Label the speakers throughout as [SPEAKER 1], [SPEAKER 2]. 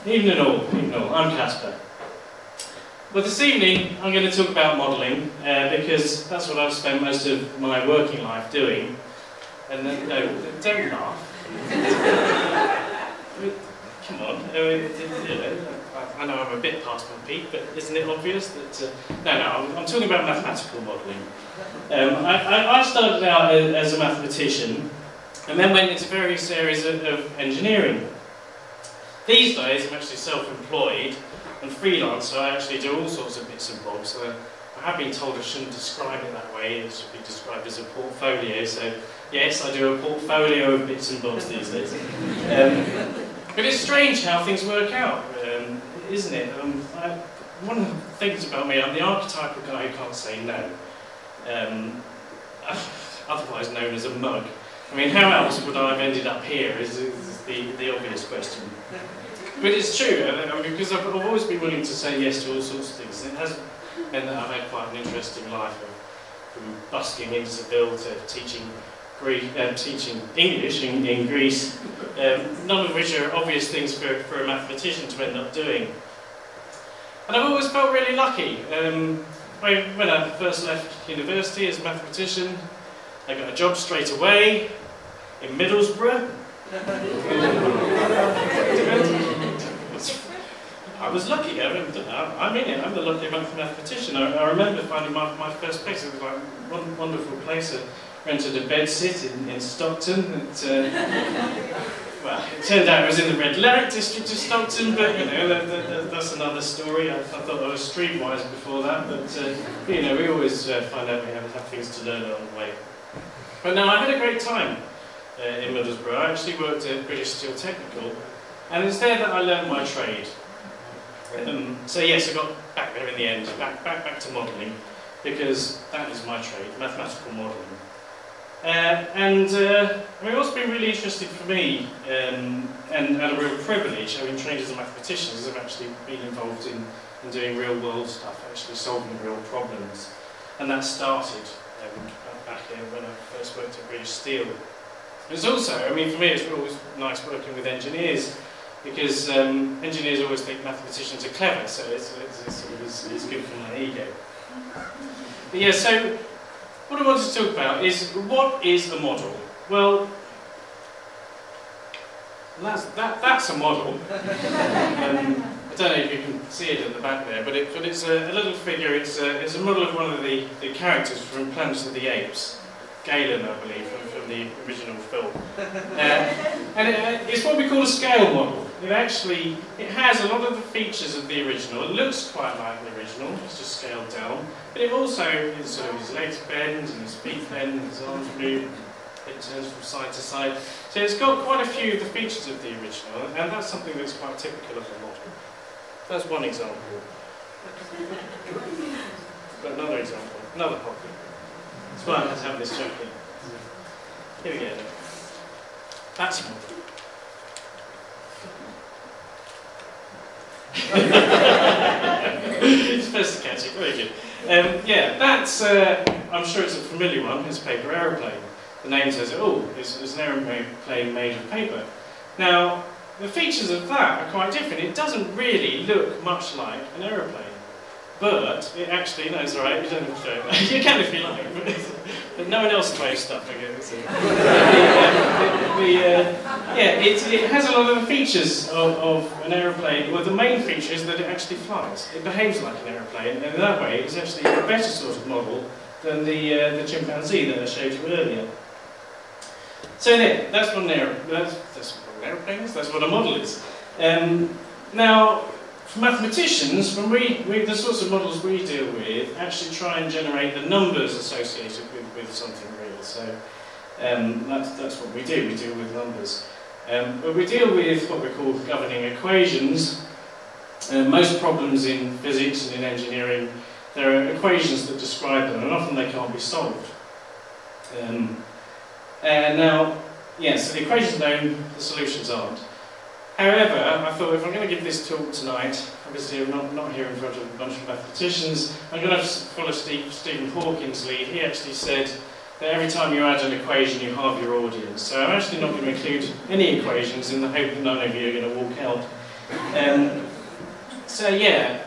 [SPEAKER 1] Evening all, I'm Caspar. But this evening I'm going to talk about modelling because that's what I've spent most of my working life doing. And no, don't laugh. Come on, I know I'm a bit past my peak, but isn't it obvious that... I'm talking about mathematical modelling. I started out as a mathematician and then went into various areas of engineering. These days I'm actually self-employed and freelance, so I actually do all sorts of bits and bobs. I have been told I shouldn't describe it that way, it should be described as a portfolio, so yes, I do a portfolio of bits and bobs these days. But it's strange how things work out, isn't it? One of the things about me, I'm the archetypal guy who can't say no, otherwise known as a mug. I mean, how else would I have ended up here is the obvious question. But it's true, because I've always been willing to say yes to all sorts of things. It has meant that I've had quite an interesting life, from busking in Seville to teaching English in Greece, none of which are obvious things for a mathematician to end up doing. And I've always felt really lucky. When I first left university as a mathematician, I got a job straight away in Middlesbrough. I was lucky. I'm in it. I'm the lucky mathematician. I remember finding my first place. It was like one wonderful place. I rented a bedsit in Stockton. Well, it turned out it was in the Red Light district of Stockton, but you know that's another story. I thought I was streetwise before that, but you know we always find out we have things to learn along the way. But no, I had a great time in Middlesbrough. I actually worked at Briitsh Steel Technical, and it's there that I learned my trade. So yes, I got back there in the end, back to modelling, because that is my trade, mathematical modelling. What's been really interesting for me, and a real privilege, having trained as a mathematician, is I've actually been involved in doing real world stuff, actually solving real problems. And that started back when I first worked at Briitsh Steel. It's also, for me it's always nice working with engineers, because engineers always think mathematicians are clever, so it's good for my ego. But yeah, so what I wanted to talk about is, what is a model? Well, that's a model. I don't know if you can see it at the back there, but it's a little figure. It's a model of one of the characters from Planet of the Apes, Galen, I believe, from the original film. It's what we call a scale model. It has a lot of the features of the original. It looks quite like the original, it's just scaled down. But it also is sort of his legs bend and his feet bend and his arms move. It turns from side to side. So it's got quite a few of the features of the original, and that's something that's quite typical of the model. That's one example. But another example, another copy. That's why I had to have this joke here. Here we go. That's a model. You're supposed to catch it, very good. Yeah, that's, I'm sure it's a familiar one, it's a paper aeroplane. The name says it all, it's an aeroplane made of paper. Now, the features of that are quite different. It doesn't really look much like an aeroplane. But it actually, no, it's alright, you don't have to show it. You can if you like, but no one else weighs stuff, I guess. It has a lot of the features of an aeroplane. Well, the main feature is that it actually flies. It behaves like an aeroplane, and in that way it's actually a better sort of model than the chimpanzee that I showed you earlier. So there, that's what an aeroplane is, that's what a model is. Now, for mathematicians, when the sorts of models we deal with actually try and generate the numbers associated with something real. So that's what we do with numbers. But we deal with what we call governing equations. Most problems in physics and in engineering, there are equations that describe them, and often they can't be solved. Now, yes, the equations are known, the solutions aren't. However, I thought if I'm going to give this talk tonight, obviously I'm not here in front of a bunch of mathematicians, I'm going to follow Stephen Hawking's lead. He actually said that every time you add an equation you halve your audience. So I'm actually not going to include any equations in the hope that none of you are going to walk out So yeah,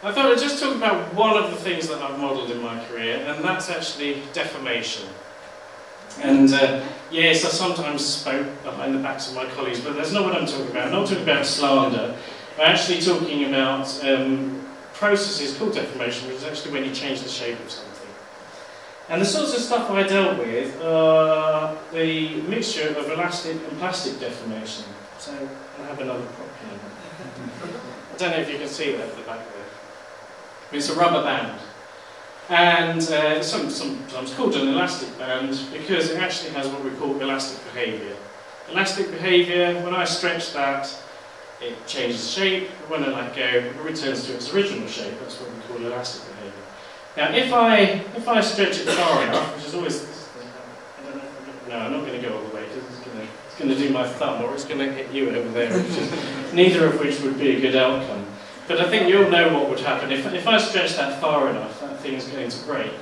[SPEAKER 1] I thought I'd just talk about one of the things that I've modelled in my career, and that's actually deformation. And yes, I sometimes spoke behind the backs of my colleagues, but that's not what I'm talking about. I'm not talking about slander. I'm actually talking about processes called deformation, which is actually when you change the shape of something. And the sorts of stuff I dealt with are the mixture of elastic and plastic deformation. So I have another prop here. I don't know if you can see that at the back there. It's a rubber band. And sometimes called an elastic band because it actually has what we call elastic behaviour. Elastic behaviour, when I stretch that, it changes shape. When I let go, it returns to its original shape. That's what we call elastic behaviour. Now, if I stretch it far enough, which is always, I don't know if I'm not going to go all the way because it's going to do my thumb, or it's going to hit you over there, neither of which would be a good outcome. But I think you'll know what would happen. If I stretch that far enough, that thing is going to break.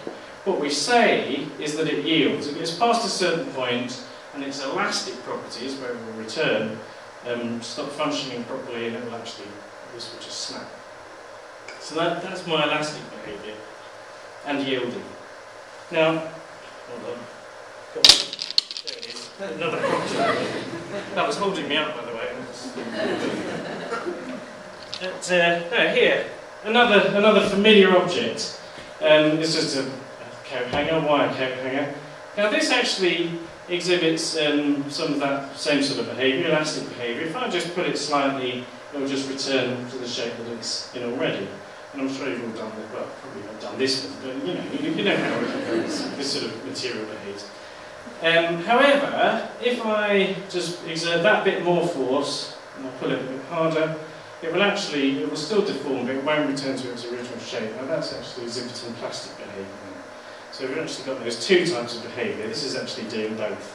[SPEAKER 1] What we say is that it yields. It gets past a certain point, and its elastic properties, where it will return, stop functioning properly, and it will actually, this will just snap. So that's my elastic behaviour, and yielding. Now, hold on. There it is. Another property. That was holding me up, by the way. Here, another familiar object. It's just a coat hanger, wire coat hanger. Now this actually exhibits some of that same sort of behaviour, elastic behaviour. If I just put it slightly, it will just return to the shape that it's in already. And I'm sure you've all done that, well, probably not done this one, but you know how this sort of material behaves. However, if I just exert that bit more force, and I pull it a bit harder, it will still deform, but it won't return to its original shape. Now that's actually exhibiting plastic behaviour. So we've actually got those two types of behaviour. This is actually doing both.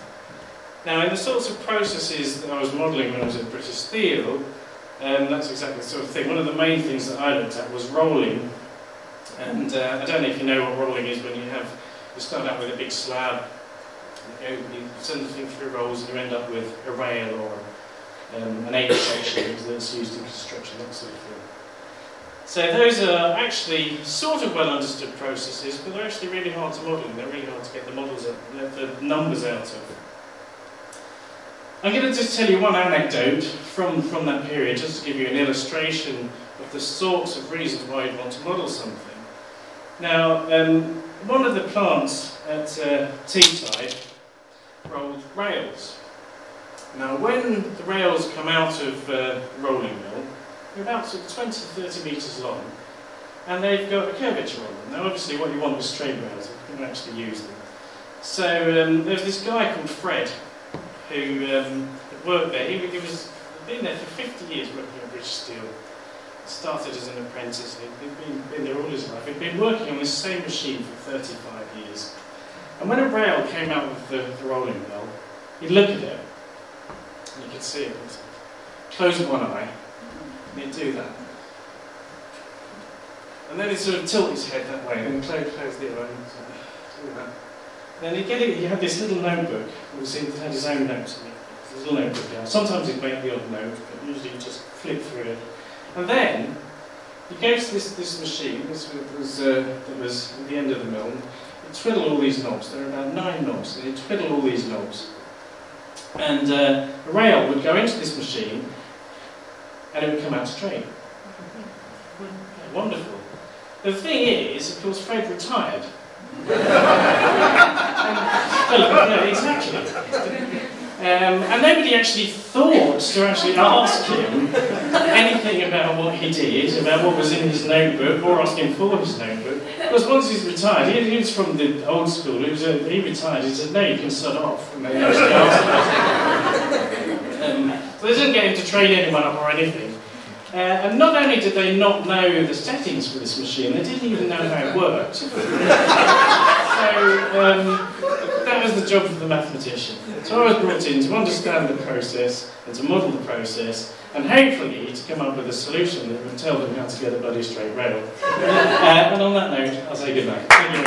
[SPEAKER 1] Now in the sorts of processes that I was modelling when I was at Briitsh Steel, that's exactly the sort of thing. One of the main things that I looked at was rolling. And I don't know if you know what rolling is when you start out with a big slab, you send the thing through rolls and you end up with a rail or an H section that's used in construction, that sort of thing. So those are actually sort of well understood processes, but they're actually really hard to model, and they're really hard to get the models out, the numbers out of. I'm going to just tell you one anecdote from that period, just to give you an illustration of the sorts of reasons why you'd want to model something. Now, one of the plants at Teesside rolled rails. Now, when the rails come out of the rolling mill, they're about sort of 20 to 30 metres long, and they've got a curvature on them. Now, obviously, what you want is straight rails, you can actually use them. So, there's this guy called Fred, who worked there. He'd been there for 50 years working at Briitsh Steel. Started as an apprentice, he'd been there all his life. He'd been working on this same machine for 35 years. And when a rail came out of the rolling mill, he'd look at it, and you could see it. Close one eye, and he'd do that. And then he'd sort of tilt his head that way, and then close the other eye, and do that. Then he had this little notebook, he had his own notes in it, his little notebook down. Sometimes he'd make the odd note, but usually he'd just flip through it. And then, he goes to this machine, that was at the end of the mill, he'd twiddle all these knobs. There are about 9 knobs, and he'd twiddle all these knobs. And a rail would go into this machine, and it would come out straight. Wonderful. The thing is, of course, Fred retired. Yeah, exactly. And nobody actually thought to actually ask him anything about what he did, about what was in his notebook, or ask him for his notebook. Because once he's retired, he was from the old school, he retired, he said, no, you can sod off. And they actually asked him. So they didn't get him to train anyone up or anything. And not only did they not know the settings for this machine, they didn't even know how it worked. So that was the job of the mathematician. So I was brought in to understand the process and to model the process, and hopefully to come up with a solution that would tell them how to get a bloody straight rail. And on that note, I'll say good night. Thank you.